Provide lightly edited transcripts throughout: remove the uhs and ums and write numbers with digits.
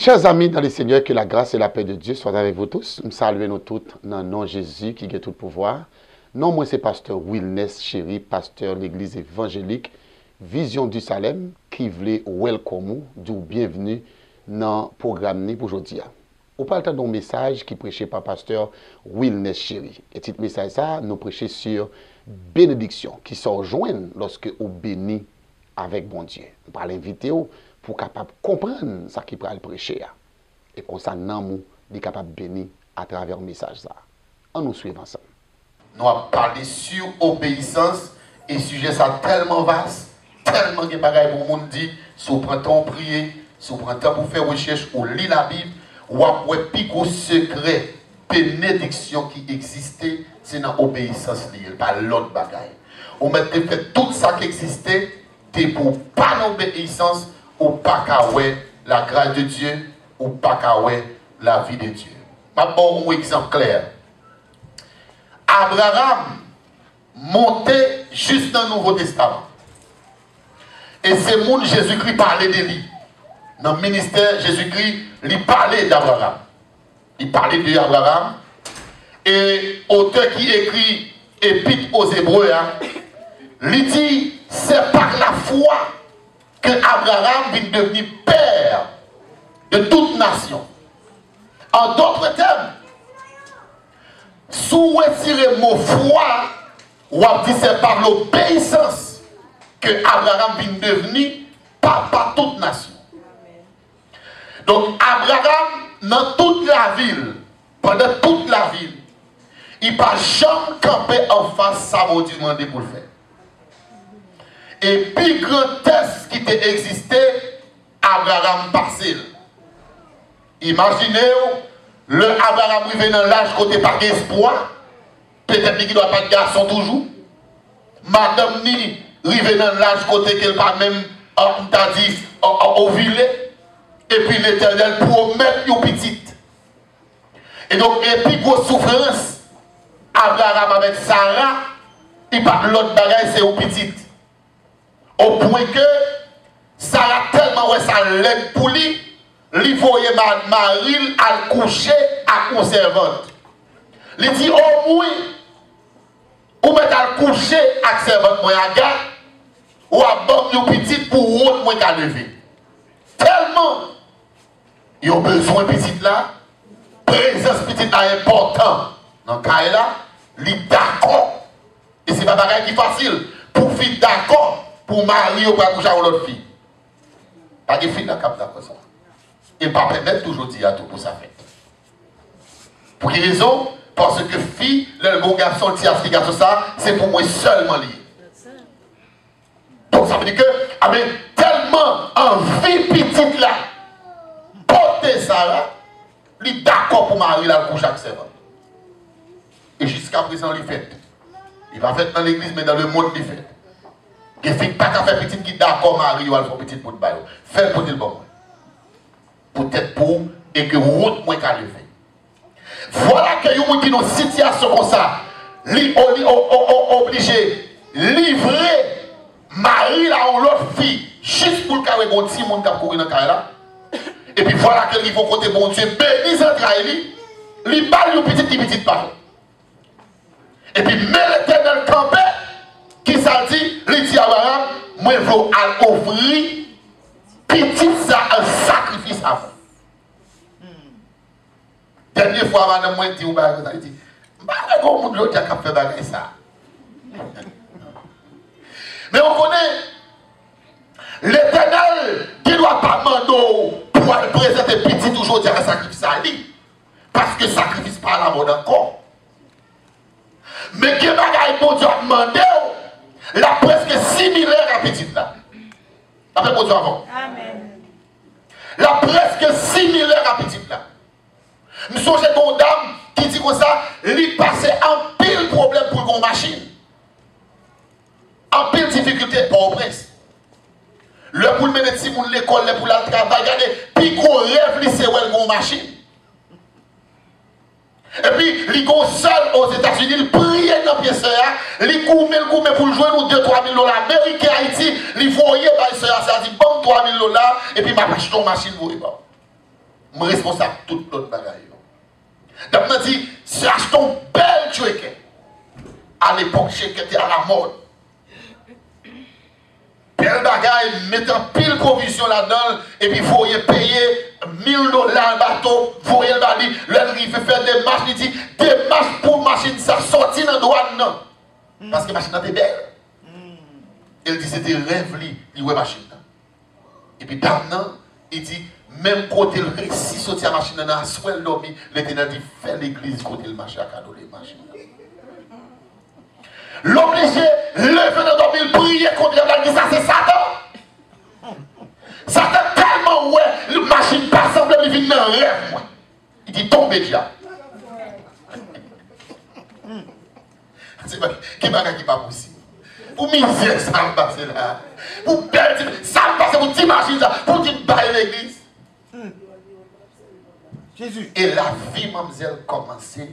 Chers amis dans le Seigneur, que la grâce et la paix de Dieu soient avec vous tous. Nous saluons nous toutes dans le nom de Jésus qui a tout pouvoir. Non, moi c'est pasteur Wilness Chéri, pasteur de l'église évangélique Vision du Salem, qui voulait welcome du bienvenue dans le programme pour aujourd'hui. On parle d'un message qui est prêché par pasteur Wilness Chéri. Et ce message ça, nous prêchons sur bénédiction qui se rejoignent lorsque on bénit avec bon Dieu. On va l'inviter pour capable comprendre ce qu'il va prêcher. Et comme ça, nous sommes capables de bénir à travers le message. On nous suit ensemble. Nous allons parler sur obéissance et sujet ça tellement vaste, tellement de bagages pour le monde dit, si vous prenez temps pour prier, si vous prenez temps pour faire recherche, ou lire la Bible, ou après plus gros secret, bénédiction qui existait, c'est dans l'obéissance liée, pas l'autre bagaille. On met fait tout ça qui existait, c'est pour pas l'obéissance, ou pas qu'à la grâce de Dieu, ou pas qu'à la vie de Dieu. Je vais vous un exemple clair. Abraham montait juste dans le Nouveau Testament. Et c'est monde Jésus-Christ parlait de lui. Dans le ministère, Jésus-Christ, il parlait d'Abraham. Il parlait d'Abraham. Et auteur qui écrit Épître aux Hébreux, il dit, c'est par la foi que Abraham vient devenir père de toute nation. En d'autres termes, si vous retirez mon foi, vous dit c'est par l'obéissance que Abraham vient devenir papa toute nation. Donc Abraham, dans toute la ville, pendant toute la ville, il n'a jamais campé en face ça vous demandé pour le faire. Et puis grand test qui a existé, Abraham passé. Imaginez, le Abraham arrivé dans l'âge côté par espoir, peut-être qu'il ne doit pas de garçon toujours. Madame ni arrivé dans l'âge côté qu'elle pas même, on t'a dit, au villet. Et puis l'Éternel promet une petite. Et donc, et puis grosse souffrance, Abraham avec Sarah, il parle l'autre bagaille, c'est une petite. Au point que Sarah tellement ouais ça l'aide pour lui, il voyait Marie à coucher à conservante. Il dit au moins, ou mettre à coucher à servante moi à gars, ou à bombe une petite pour autre moi qu'à lever. Tellement ils ont besoin de petite là, présence petite là important. Dans le cas là, il est d'accord. Et c'est pas bagaille qui est facile. Pour fille d'accord, pour marier ou pour coucher avec l'autre fille. Pas de fille dans le cap d'accord ça. Et pas permettre toujours de dire à tout pour sa fête. Pour quelle raison? Parce que fille, le bon garçon, le garçon ça, c'est pour moi seulement lié. Donc ça veut dire que, tellement en vie petite là, porter ça là, il est d'accord pour marier la couche avec servant. Et jusqu'à présent, il fait. Il va faire dans l'église, mais dans le monde, il fait. Il ne fait pas qu'à faire petite qui est d'accord marier ou à faire petite pour le bail. Fais pour le bon. Peut-être pour et que route moins qu'à lever. Voilà que vous qui dans une situation comme ça, obligé livrer Marie là ou l'autre fille juste pour le carré bon petit monde qui a couru dans le carré là. Et puis voilà que il faut côté bon Dieu béni centrale li balle une petite parole. Et puis mais l'Éternel campé qui ça dit, il dit à Abraham, moi je veux offrir petit ça un sacrifice à vous. Dernière fois, madame, moi, dit, il dit, comment vous avez fait bagaille ça? Mais on connaît l'Éternel qui ne doit pas demander pour présenter petit toujours dire un sacrifice à lui. Parce que sacrifice pas la mode encore. Mais qui bagaille pour Dieu a demandé, la presque similaire à petite là. Après pour Dieu avant. Amen. La presque similaire à petite là. Nous sommes chez une dame qui dit comme ça, il passe en pile problème pour une machine. En pile difficulté pour le prince. Le pour le mener si pour l'école, le pour le travail, regardez, puis qu'on rêve, c'est une machine. Et puis, il est seul aux États-Unis, il prie dans la pièce, il gourmet pour jouer nous 2-3 000 $. Amérique et Haïti, il voyait par ça, ça dit bon 3 000 $, et puis ma acheté une machine pour lui. Je suis responsable de tout l'autre bagaille. Donc, je dis, c'est acheton bel chouéke. À l'époque, chouéke était à la mode. Bel bagaille, mettant pile provision là-dedans, et puis vous voyez payer $1000 le bateau, vous voyez le bali, il fait faire des marches, il dit, des marches pour machine, ça sortit dans la douane, non. Parce que la machine était belle. Il dit, c'était rêve, il voit machine. Et puis, maintenant, il dit, même côté le récit, sorti la machine dans la soirée, l'Éternel dit, fais l'église côté le marché à cadeau les machines. L'obligé, lever dans dormir, prier contre la dit ça c'est Satan. Satan tellement ouais, la machine pas semble il vient dans un rêve. Moi. Il dit tombe déjà. C'est pas qui pas possible. Pour misère ça me passe là. Pour perdre ça me passe pour t'imaginer ça, pour dire bailler l'église. Jésus. Et la vie mademoiselle commençait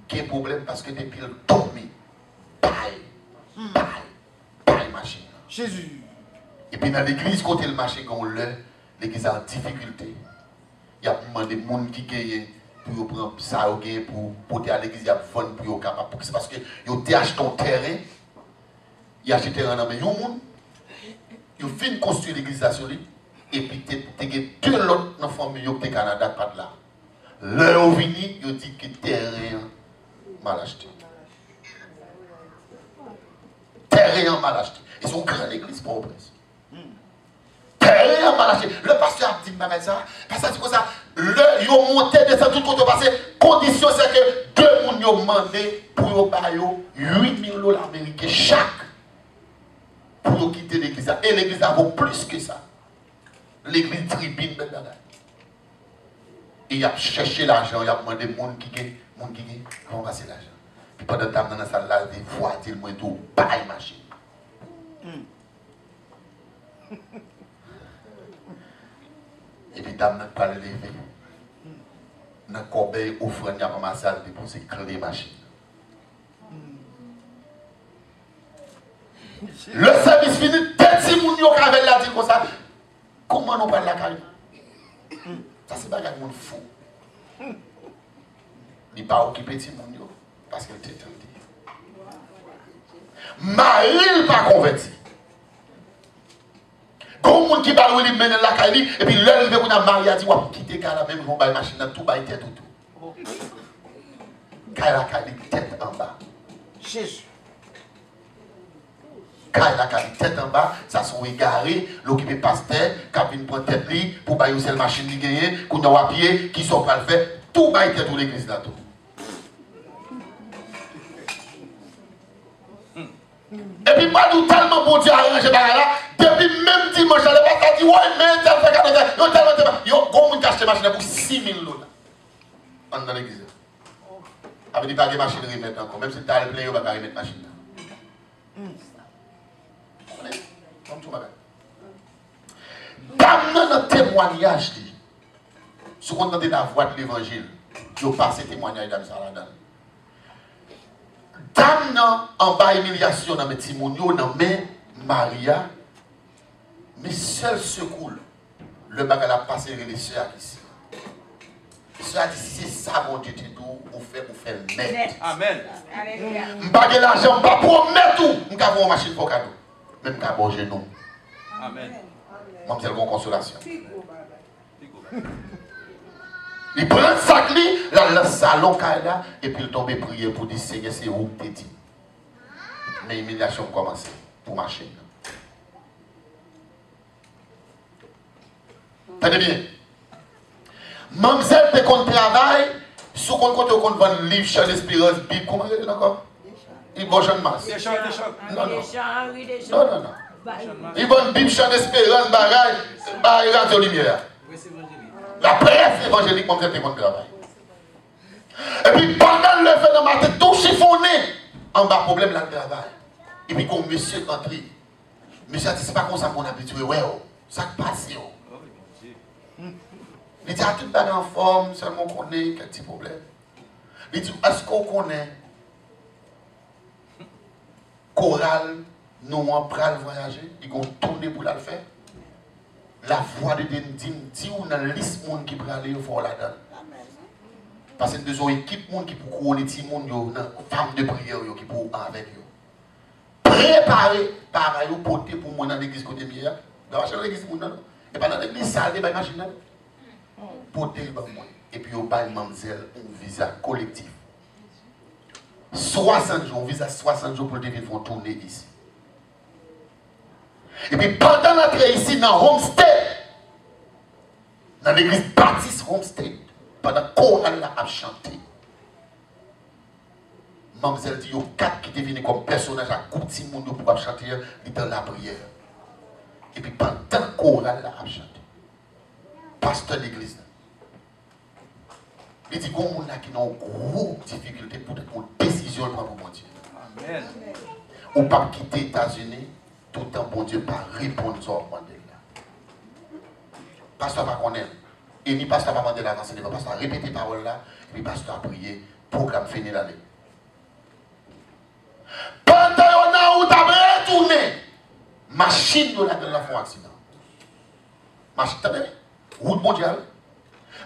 qui est problème parce que depuis le dormi. Paille machine. Jésus. Et puis dans l'église, côté le marché, quand on l'a, l'église est en difficulté. Il y a des gens qui gagnent pour prendre ça pour porter à l'église, il y a vendre pour capable. C'est parce que ils ont acheté un terrain, ils ont acheté un terrain dans les gens, ils ont fini de construire l'église là sur lui, et puis ils ont deux autres dans la famille qui sont au Canada, pas de là. Là où ils viennent, ils ont dit que le terrain mal acheté. Terrain mal acheté. Ils sont grande église pour presse. Terrain mal acheté. Le pasteur a dit ça. Parce que c'est ça. Ils ont monté, descendu tout côté passé. Condition c'est que deux personnes ont demandé pour $8,000 américains chaque. Pour quitter l'église. Et l'église a vaut plus que ça. L'église tribune maintenant. Et il a cherché l'argent. Il a demandé aux gens qui gagnent. Comment passer l'argent? Puis pendant que dans la salle là, des voitures, moi tout, paille machine. Et puis dame n'a pas levé. Dans le corbeil, offrande, il y a ma salle, déposer clé machine. Le service fini, tête si moun yo k'avek la dit comme ça. Comment nous parle la caille? Ça c'est pas un monde fou. Il n'est pas occupé de ces moun yo. Parce qu'elle était tentée. Marie n'est pas converti. Comme moun qui parle, il mène la caille, et puis l'heure où on a marié, il dit, on va quitter la même, on va machine, tout va tête tout. Caille la caille, tête en bas. Jésus. Caille la caille, tête en bas, ça sont égarés, l'occupé pasteur, qui vient prendre tête pour bailler une machine qui gagne, qu'on a à pied, qui sont pas le fait, tout va tête tout l'église là tout. Et puis, pas nous tellement bon Dieu arranger là, depuis même dimanche, le pasteur dit, ouais, mais tel fait 14 heures, yo tellement, yo, comment on achète machine pour $6,000 dans l'église. Avec des pas de machine remettre encore, même si tu as le plein, on va pas remettre machine là. Comme tout bagage. Dans notre témoignage, ce qu'on entend la voix de l'évangile, je passe ce témoignage dans ça là-dedans. Dame en bas humiliation dans mes timounio, dans mes Maria, mais seul secours, le bagage a passé les soeurs ici. Soeur a dit, c'est ça mon Dieu, vous faites net. Amen. Je ne pas de l'argent, je ne pas promettre tout. Je ne pas une machine pour cadeau. Même je ne pas bon genou. Amen. Moi, c'est une consolation. Il prend le sac, le salon, et puis il tombe prier pour dire Seigneur, c'est où tu dit. Mais l'humiliation commence pour marcher. Tenez bien. Mamselle, tu compte travail, si on compte vendre livre, champ d'espérance, Bible, comment est-ce encore? Il va jeune masse. Non. Il va Bible, champ d'espérance, bagaille, radio lumière. La presse évangélique, mamselle, tu compte travail. Et puis pendant le fait dans ma tête, tout chiffonné, en bas, problème là, le travail. Et puis quand monsieur est entré, monsieur a dit, c'est pas comme ça qu'on a habitué, ouais, ça passe, yo. Il dit, tout le monde en forme, seulement qu'on ait quelques petits problèmes. Il dit, est-ce qu'on connaît Choral, nous on pral voyager, ils vont tourner pour la faire. la voix de Dieu dit ou dans la liste de monde qui peut aller au là-dedans. Parce que nous avons une équipe qui peut couronner les gens, une femme de prière qui peut avec eux. Préparer pareil ou porter pour moi dans l'église côté mieux. Dans l'église, et pas dans l'église, ça, il y a des machines. Porter le moi. Et puis, on parle mademoiselle un visa collectif. 60 jours, on visa 60 jours pour le début de tourner ici. Et puis pendant l'entrée ici dans Homestead, dans l'église baptiste Homestead, pendant qu'on a chanté, mademoiselle dit, il y a 4 qui deviennent comme personnage à coup de monde pour chanter dans la prière. Et puis pendant qu'on a chanté, pasteur de l'église, il dit qu'il y a des gens qui ont une grosse difficulté pour une décision pour mon Dieu. Amen. Ou pas quitter les États-Unis, tout le temps, bon Dieu, pas répondre aux ordres. Pasteur va connaître. Et ni pasteur va demander l'avance, il va pasteur répéter la parole là, et puis pasteur a prié, programme fini l'année. Pendant qu'on a retourné, machine de la font accident. Machine, t'as vu? Route mondiale.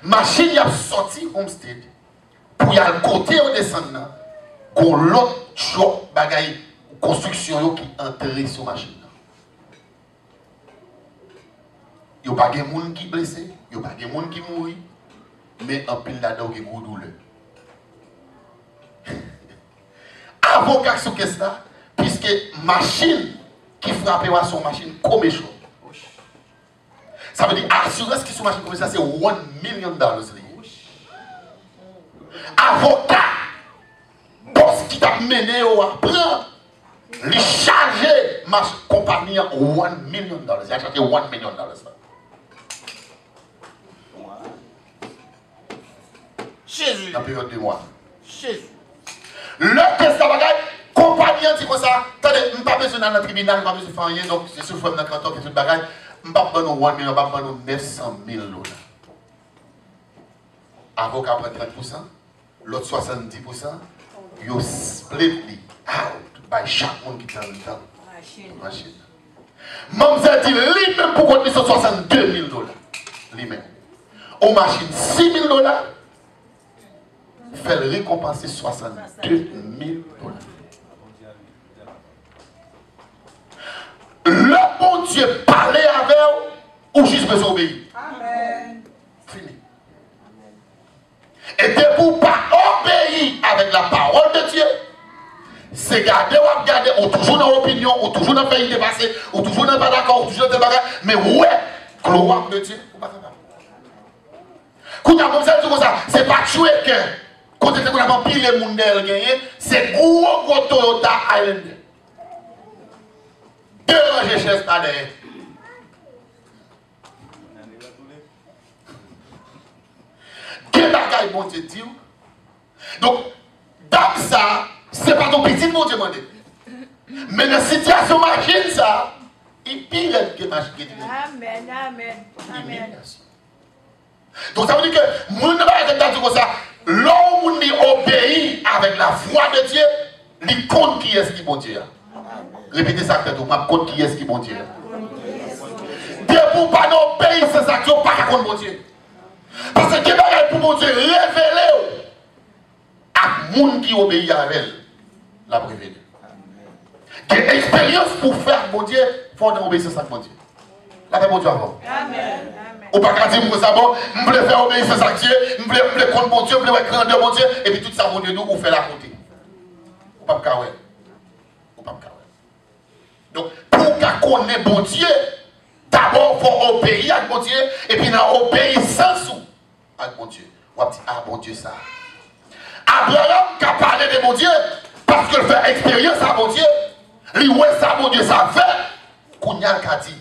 Machine a sorti Homestead pour y aller à côté au descendant, qu'on l'autre job bagaille construction qui enterré sur machine. Il n'y a pas de gens qui sont blessés, il n'y a pas de gens qui mourent, mais en pile là-dedans qui est douleur. Avocat sur ce là, puisque machine qui frappe à son machine comme échoué. Ça veut dire assurance qui sont machine comme ça, c'est $1 million. Avocat, boss qui t'a mené au apprendre, lui charger ma compagnie $1 million. Il a acheté $1 million. Jésus. Dans la période de mois. Jésus. Le test de la compagnie dit comme ça, attendez, je n'ai pas besoin d'aller dans le tribunal, je n'ai pas besoin de faire rien, donc c'est sûr que je vais dans le canton, que tout le bagage. Je ne vais pas prendre $1 million, je vais prendre $900 000. Avocat prend 30%, l'autre 70%, you split out by chaque monde qui est dans le temps. Machine. Mademoiselle dit, lui-même pour continuer sur $62 000. Lui-même. Aux machines, $6 000, fait récompenser $62 000. Le bon Dieu parlait avec vous ou juste besoin d'obéir. Amen. Fini. Et de vous pas obéir avec la parole de Dieu, c'est garder ou regarder, ou toujours dans l'opinion, ou toujours dans le pays dépassé, ou toujours dans le pas d'accord, ou toujours dans le bagage, mais ouais, gloire de Dieu, vous ne pouvez pas. Quand vous avez dit ça, c'est pas tuer que quand vous avez pile les monde gagné, c'est gros Toyota Highlander. Deux rangées chaises à derrière. Quel bagage bon Dieu dit? Donc, dans ça, c'est pas ton petit bon Dieu demandé. Mais dans la situation machine, ça, il pire que machine qui dit. Amen, amen, amen. Donc ça veut dire que, nous ne pouvons pas dire comme ça, l'homme qui obéit avec la foi de Dieu, il compte qui est-ce qui est bon Dieu. Répétez ça peut-être, je compte qui est-ce qui est bon Dieu. Dieu pour ne pas obéir ces actions, pas contre bon Dieu. Parce que Dieu va pour mon Dieu révéler à monde qui obéit à elle, la révéler. Il y a expérience pour faire bon Dieu, il faut obéir à bon Dieu. La paix bon Dieu avant. Amen. Ou pas dire pour ça, bon, je voulais faire obéir à ça Dieu, je voulais contre mon Dieu, je voulais grandeur mon Dieu, et puis tout ça bon Dieu nous, on fait la côté. Ou pas me carrer. Ou pas me carrer. Donc, pour qu'on connaisse bon Dieu, d'abord, il faut obéir à bon Dieu, et puis dans obéissance à bon Dieu. On va dire, ah bon Dieu, ça. Abraham qui a parlé de bon Dieu, parce qu'il fait expérience à bon Dieu, lui, ouais, ça, bon Dieu, ça fait, qu'on y a dit,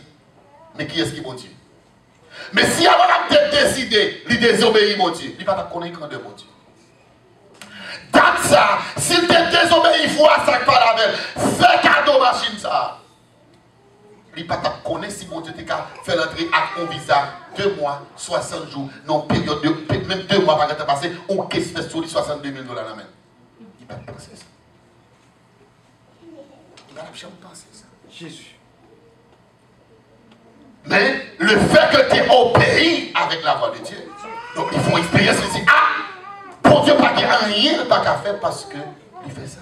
mais qui est-ce qui est bon Dieu? Mais si Abraham a décidé de désobéir mon Dieu, il ne va pas connaître de mon Dieu. Dans ça, s'il te désobéit, il faut à ça que par la fais cadeau machine ça. Il ne va pas connaître si mon Dieu t'a fait l'entrée à un visa 2 mois, 60 jours, non, période de, même 2 mois, par exemple, passé, on caisse fait sur les $62 000 la main. Il ne va pas penser ça. Il ne va pas penser ça. Jésus. Mais le le fait que tu es obéi avec la voix de Dieu. Donc ils font expérience, ils disent, ah, pour Dieu, pas qu'il n'y a rien pas qu'à faire parce qu'il fait ça.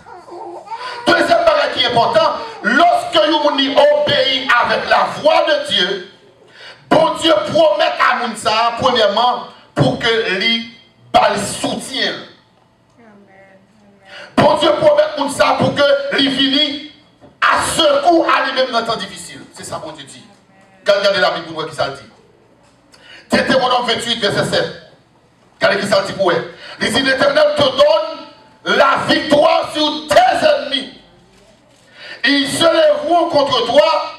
Deuxième bagage qui est important, lorsque vous obéissez avec la voix de Dieu, bon Dieu promet à Mounsa, premièrement, pour que lui soutien. Bon Dieu promet à Mounsa pour que lui finisse à secours à lui-même dans le temps difficile. C'est ça bon Dieu dit. Regardez la Bible pour voir qui ça dit. Deutéronome 28, verset 7. Regardez qui ça dit pour elle. Il dit, l'Éternel te donne la victoire sur tes ennemis. Ils se lèveront contre toi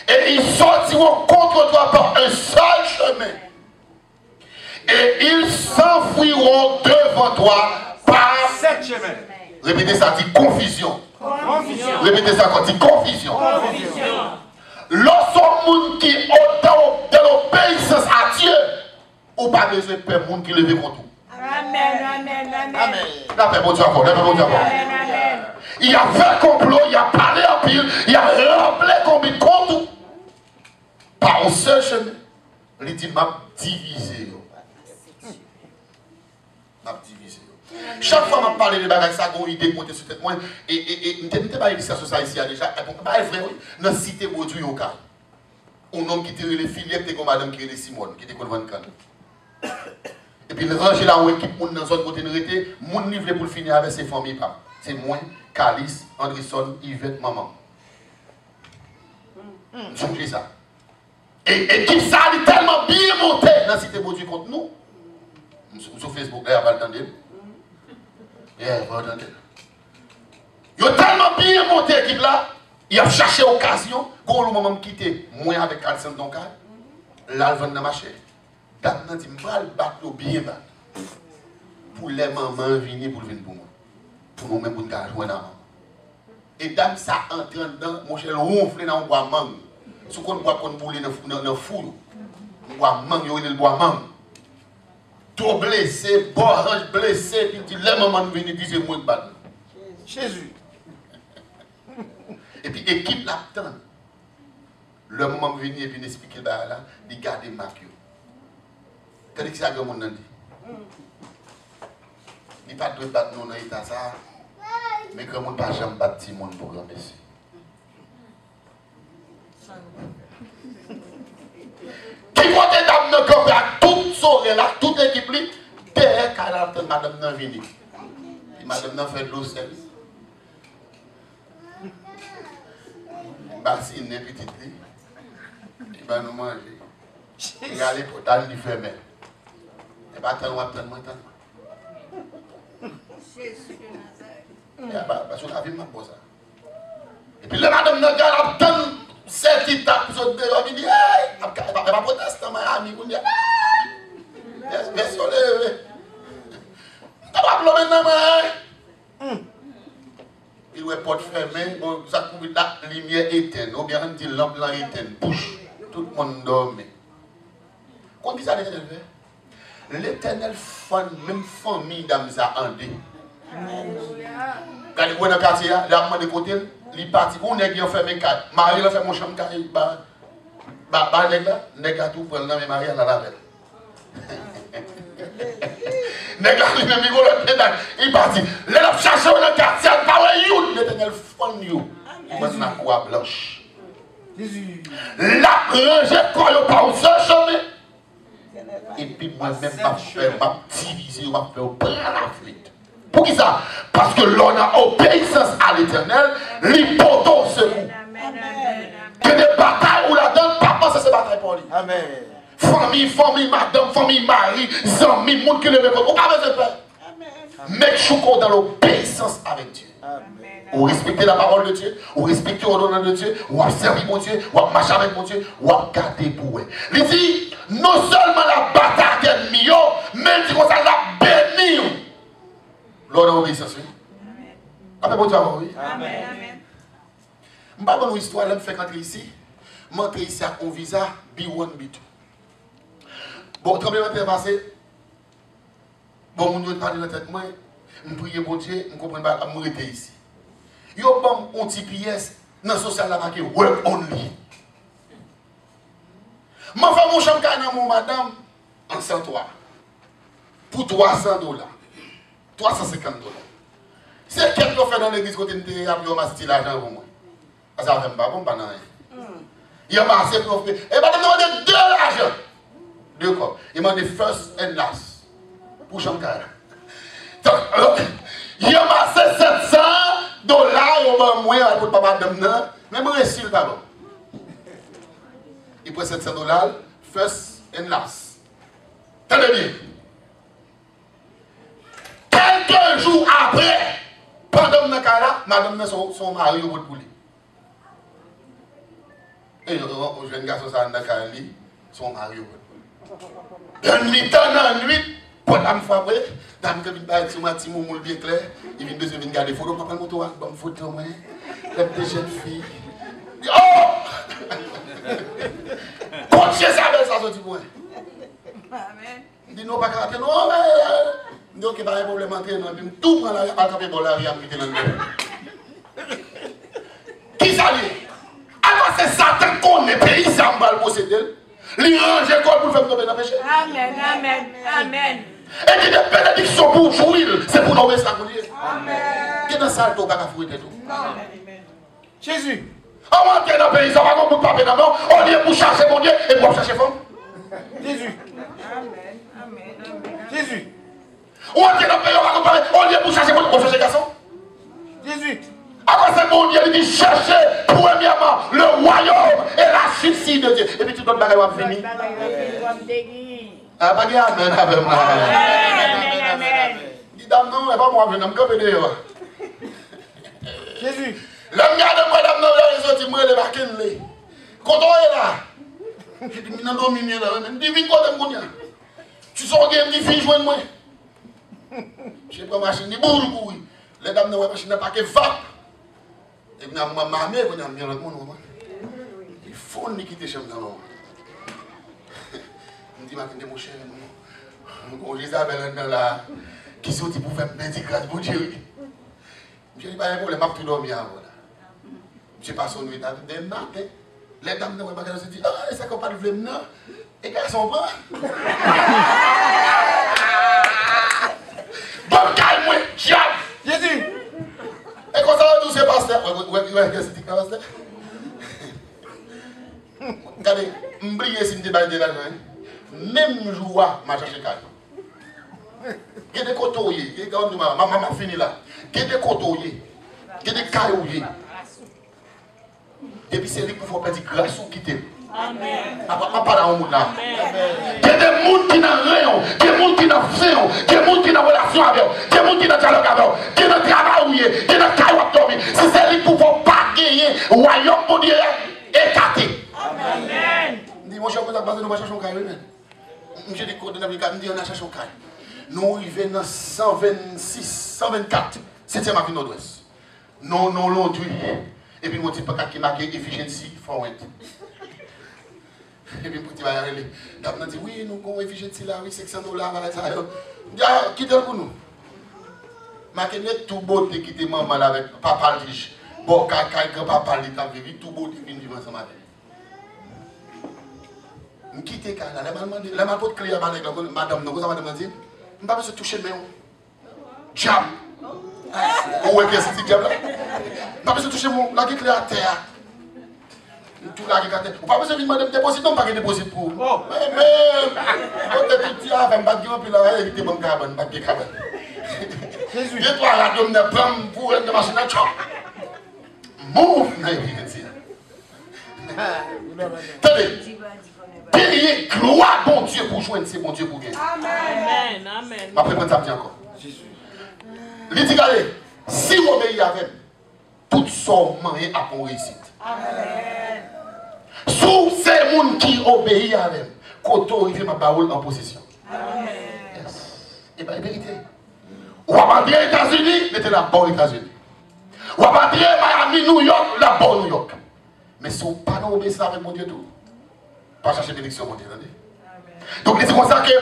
et ils sortiront contre toi par un seul chemin. Et ils s'enfuiront devant toi par 7 chemins. Répétez ça, dit confusion. Confusion. Répétez ça, dit confusion. Confusion. Lorsqu'on monde qui est dans l'obéissance à Dieu, ou pas besoin de peur, monde qui lève contre vous. Amen, amen, amen. La paix, bon Dieu encore, la paix, bon Dieu encore. Il a fait complot, il a parlé en pile, il a rempli combien contre tout. Par un seul chemin. Il dit, m'a divisé. M'a divisé. Chaque fois que je parle de bagages, ça a une idée de monter sur tête. Et je ne sais pas si ça ici déjà. Pas vrai, oui. Dans la cité produit au cas. Un homme qui tire les Philippe, et comme madame qui est Simone, qui était comme Van Can. Et puis, il range là où l'équipe dans la zone côté de l'été, mon livre pour finir avec ses familles. C'est moi, Calice, Andrisson, Yvette, maman. J'ai ça. Et l'équipe ça est tellement bien monté dans la cité produit contre nous. Sur Facebook, là, il n'y a pas le temps d'elle. Il a tellement bien monté l'équipe là, il a cherché l'occasion, quand le moment quitter, moi avec 400 dans le cas, là, il va dans ma chaîne. Maintenant, il va le battre bien battre. Pour les mamans venir pour venir pour moi. Pour nous même pour nous jouer dans maman. Et dame ça entre dedans, mon cher, ronfle dans le bois mangue. Si on boit qu'on boule dans le four, on boit mangue, il y a le bois mangue. Tout blessé, orange blessé, puis dit, les mamans viennent dire, c'est moi qui bat. Jésus. Et puis, équipe là-dedans. Le moment venu et puis expliquer là, il garde Macchio. Qu'est-ce que ça que mon dit? Il pas de battre non dans l'état ça, mais comme on pas jamais battre mon pour grand monsieur. Qui voit des dames de camp à toute soirée là, toute l'équipe là, derrière quand madame n'a venu. Madame n'a fait de l'eau service. Bassine est petite li. Il va nous manger. Regardez pour t'aller lui fermer. Et pas tellement tellement. Jésus de Nazareth. Parce que la vie m'a posé ça. Et puis le madame n'a pas tant cette étape pour se dire, il dit, hey, elle va pas protester, ma amie, on dit, hey, laisse-le lever. Tu vas plomber dans ma main. Il va porte fermée, ça couvre la lumière éteinte, ou bien on dit lampe éteinte, bouche, tout le monde dorme. Quand ça l'Éternel fait? L'Éternel fait même famille d'âmes en deux. Quand il est dans le quartier, il a demandé côté, il est parti. On est qui a fermé 4. Marie a fait mon chambre carré. Nèg a tout prendre dans mes Marie à la lavelle. Nèg a lui même il est parti. Il a cherché dans le quartier, il a eu l'Éternel fond you. Maintenant quoi blanche. La rangé quoi par un seul chemin. Et puis moi-même, m'a divisé, m'a fait prendre la flûte. Pour qui ça? Parce que l'on a obéissance à l'Éternel, l'hypothèse secours. Que des batailles où la donne, pas penser ces batailles pour lui. Amen. Famille, madame, famille, mari, amis, monde qui le veut. On n'a pas besoin de peur. Mais je suis dans l'obéissance avec Dieu. Ou respecter la parole de Dieu, ou respecter l'ordonnance de Dieu, ou servir mon Dieu, ou marcher avec mon Dieu, ou garder pour eux. Il dit, non seulement la bataille est mise, mais il dit qu'on ça la bénie. L'ordre d'obéissance, oui. Après, bon Dieu, oui. Amen. Je ne sais pas une histoire, là, je fais rentrer ici. Je rentre ici avec un visa B1, B2. Bon, tremblement de terre passé. Bon, je parle dans la tête, moi, je prie pour Dieu, je comprends pas, je suis ici. Yo bon un petit pièce dans social la marqué work only. M'a mon chambre dans mon madame en 103. Pour $300. 350 $. C'est qu'est-ce qu'on fait dans l'église côté de il y a l'argent pour moi. Ça fait pas bon, pas non. Il y a massé pour faire. Et madame m'a demandé 2 l'argent. 2 quoi. Il m'a demandé first and last. Pour chambre. Donc, il a massé $700, il m'a moins pour papa madame. Mais moi, je suis le pardon. Il prend $700, first and last. Tenez bien. Quelques jours après, pendant que madame a son mari au bout de poulet. Et je jeune garçon, ça a son mari au bout de poulet. Une nuit, dans la nuit, pour la femme, dame qui vient sur ma petite moule bien clair, il vient de garder des photos, papa, moto, bonne photo, moi, les petites jeunes filles. Oh! Quand je sais ça, ça sorti pour moi. Amen. Il dit non, pas qu'à non, mais donc il n'y a pas de problème entrer dans le film. Tout prend la camper pour la vie à quitter dans le film. Qui ça dit? Alors c'est Satan qu'on est pays, ça m'a possédé. Il range l'école pour faire tomber dans le péché. Amen, amen, amen. Et qui des bénédictions pour jouir, c'est pour nous rester à courir. Amen. Qui dans ça, il pas qu'à fouiller tout. Jésus. On va entrer dans le pays, ça va comme pour paper dans le monde, on vient pour chercher mon Dieu et pour chercher femme. Jésus. Amen, amen, amen. Jésus. On va entrer dans le pays, on vient pour chercher mon Dieu, pour chercher garçon. Jésus. Alors c'est mon Dieu, il dit chercher premièrement le royaume et la justice de Dieu. Et puis tout le monde va venir. Ah, pas de amen, amen, amen. Dis dame non, et pas moi, je ne me connais pas. Jésus. L'homme garde madame non, les autres, ils me débarquent. Quand on est là, je dis, mais non, dominé là, dis, vite, quoi, tu sors game, dis, fille, joindre moi. Je prends ma machine, dis, bourre, oui. Les dames ne voient pas, je n'ai pas que vape. Et puis, ma mère, vous avez bien l'autre monde. Il faut nous quitter chez moi. Je me dis, mon cher, mon Isabelle, qui sortit pour faire un petit grâce, mon Dieu. Je dis, pas un problème, je vais tout dormir. Je passe une nuit dès le matin. Les dames ne voient pas, elles se disent, ah, ça ne pas de flemme, non. Et qu'elles sont pas. Bon, calme-moi, diable. Jésus. Et quand ça va tous ces pasteurs, ouais, qu'est-ce que c'est pasteur? Regardez, je me brille si je me déballe de l'argent. Même jour, je vais chercher caille. Il y a des cotoyers, il y a des maman fini là. Il y a des cotoyers, il y a des caillouyers. Et puis c'est lui pour faire petit grâce ou quitter. Amen. Pas dans le monde là. Il y a des gens qui n'ont rien, des gens qui n'ont rien, des gens qui n'ont relation avec, des gens qui n'ont dialogue avec, qui n'ont travail, qui n'ont cailloux. Si c'est lui pour ne pas gagner, le royaume pour Dieu écarté. Amen. Dis mon cher, vous avez nous chercher un caillou. Je dis qu'on a cherché un caillou. Nous arrivons dans 126, 124, 7e avenue Nord-Ouest. Non, l'aujourd'hui. Et puis, mon petit paquet qui marque efficiency for it. Et puis, mon petit va y aller. D'abord, dit oui, nous avons efficiency là, oui, $600, voilà, ça. Je dis, ah, quittez-le pour nous. Marquez net tout beau de quitter maman là avec papa Lige. Bon, quand papa Lige a vécu, tout beau de vivre ensemble avec. Je quitte le cas là, la main pour clé à madame, nous avons demandé. Je ne vais pas se toucher le main. Diable. Où est-ce que c'est ce diable là? Je ne vais pas se toucher la clé à terre. Tout la clé à terre. Vous ne pouvez pas demander de déposer, non, pas de déposer pour. Mais, quand tu es petit, tu as un bac de puis là, il y a un carbone, bac de carbone. Jésus. Et toi, la dame ne prend pour une machine à choc. Move, tenez. Payer gloire bon Dieu pour joindre, c'est bon Dieu pour gagner. Amen, amen. Après, ça me dit encore. Il dit, regardez, si vous obéissez avec, tout son moyen à pour réussite. Amen. Sous ces gens qui obéissent avec, quand on arrive ma parole en possession. Amen. Et bien, la vérité. Ou à partir des États-Unis, mettez la bonne États-Unis. Ou à partir de Miami, New York, la bonne New York. Mais si vous ne pas obéissez avec mon Dieu tout, pas chercher bénédiction, mon Dieu. Donc, c'est comme ça que,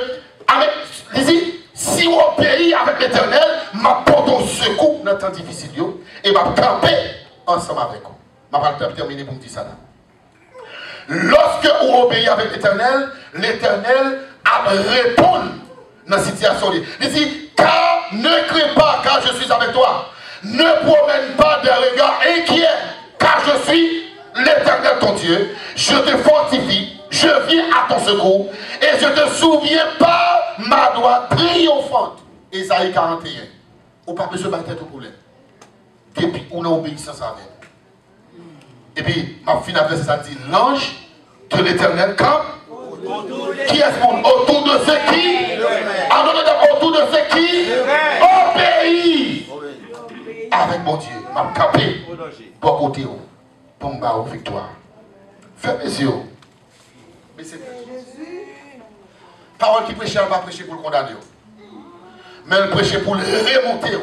si vous obéissez avec l'Éternel, m'apporte un secours dans le temps difficile et m'a camper ensemble avec vous. Je vais terminer pour me dire ça. lorsque vous obéissez avec l'Éternel, l'Éternel répond dans la situation. Il dit, car ne crains pas, car je suis avec toi. Ne promène pas des regards inquiets, car je suis l'Éternel ton Dieu. Je te fortifie, je viens à ton secours, et je te souviens par ma droite triomphante. Ésaïe 41. Ou pas besoin de battre tout problème. Depuis on a obéissance avec. Et puis, ma fin après ça dit, l'ange de l'Éternel campe. Qui est ce monde? Autour de ceux qui autour de ceux qui obéissent avec mon Dieu. M'a campé pour côté pour me victoire. Fais mes yeux. Mais c'est parole qui prêche, elle va prêcher pour le condamner. Mais elle prêche pour le remonter.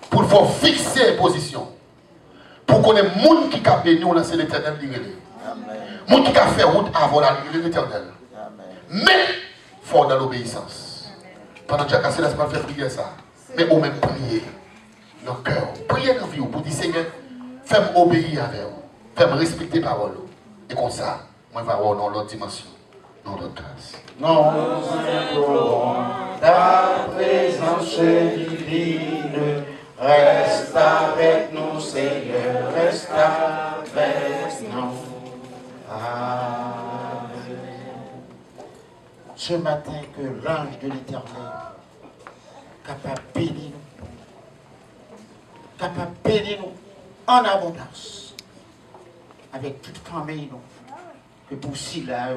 Pour le faire fixer une position. Pour qu'on ait des gens qui a béni, on a c'est l'Éternel qui est. Les gens qui a fait route avant l'Éternel. Mais, il faut dans l'obéissance. Pendant que tu as cassé la semaine, faire prier ça. Mais au même prier. Dans le cœur. Priez dans la vie pour dire Seigneur, fais-moi obéir avec vous. Fais-moi respecter la parole. Et comme ça, moi je vais avoir dans l'autre dimension. Dans l'autre grâce. Nous implorons ta présence divine. Reste avec nous, Seigneur, reste avec nous. Amen. Ce matin, que l'ange de l'Éternel, capable de bénir nous, capable de bénir nous en abondance, avec toute famille, nous, que pour cela,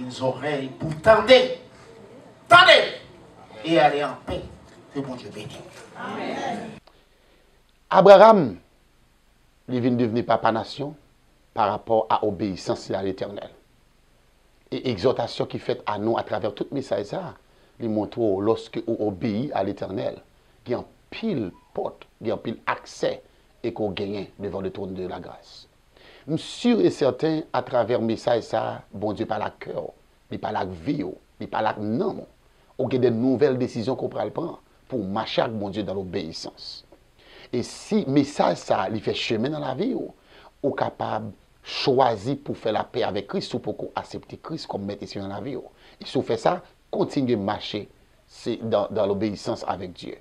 les oreilles, pour tendre, et aller en paix, que mon Dieu bénisse. Amen. Abraham, il vient devenir papa nation par rapport à l'obéissance à l'Éternel. Et exhortation qui fait à nous à travers tout message ça, il montre lorsque on obéit à l'Éternel, il y a un pile porte, il y a un pile accès et qu'on gagne devant le trône de la grâce. Je suis sûr et certain à travers le message ça, bon Dieu parle à cœur, il parle à vie, il parle à non. On a des nouvelles décisions qu'on peut prendre pour marcher avec mon Dieu dans l'obéissance. Et si le message ça, il fait chemin dans la vie, on est capable de choisir pour faire la paix avec Christ ou pour accepter Christ comme maître ici dans la vie. Et si on fait ça, continuez de marcher dans l'obéissance avec Dieu.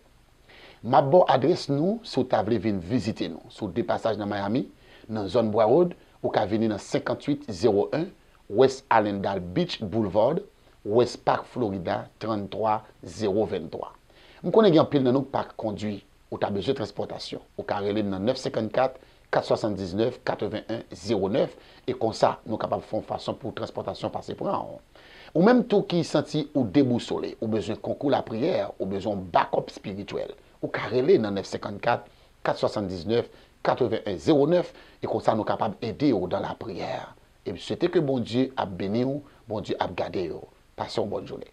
Ma bonne adresse nous, si vous voulez venir visiter nous, sur deux passages dans Miami, dans la zone Bois Road, ou qu'à venir dans 5801 West Allendale Beach Boulevard, West Park, Florida, 33023. Je connais bien pile dans nos parcs conduits ou tu as besoin de transportation. Au carré dans 954 479 81 09 et comme ça, nous sommes capables de faire une façon pour transportation passer pour un. Ou même tout qui senti ou déboussolé, ou besoin de concours la prière, ou besoin de backup spirituel. Ou carré dans 954 479 81 09 et comme ça, nous sommes capables d'aider dans la prière. Et c'était que bon Dieu a béni, bon Dieu a gardé. Passez une bonne journée.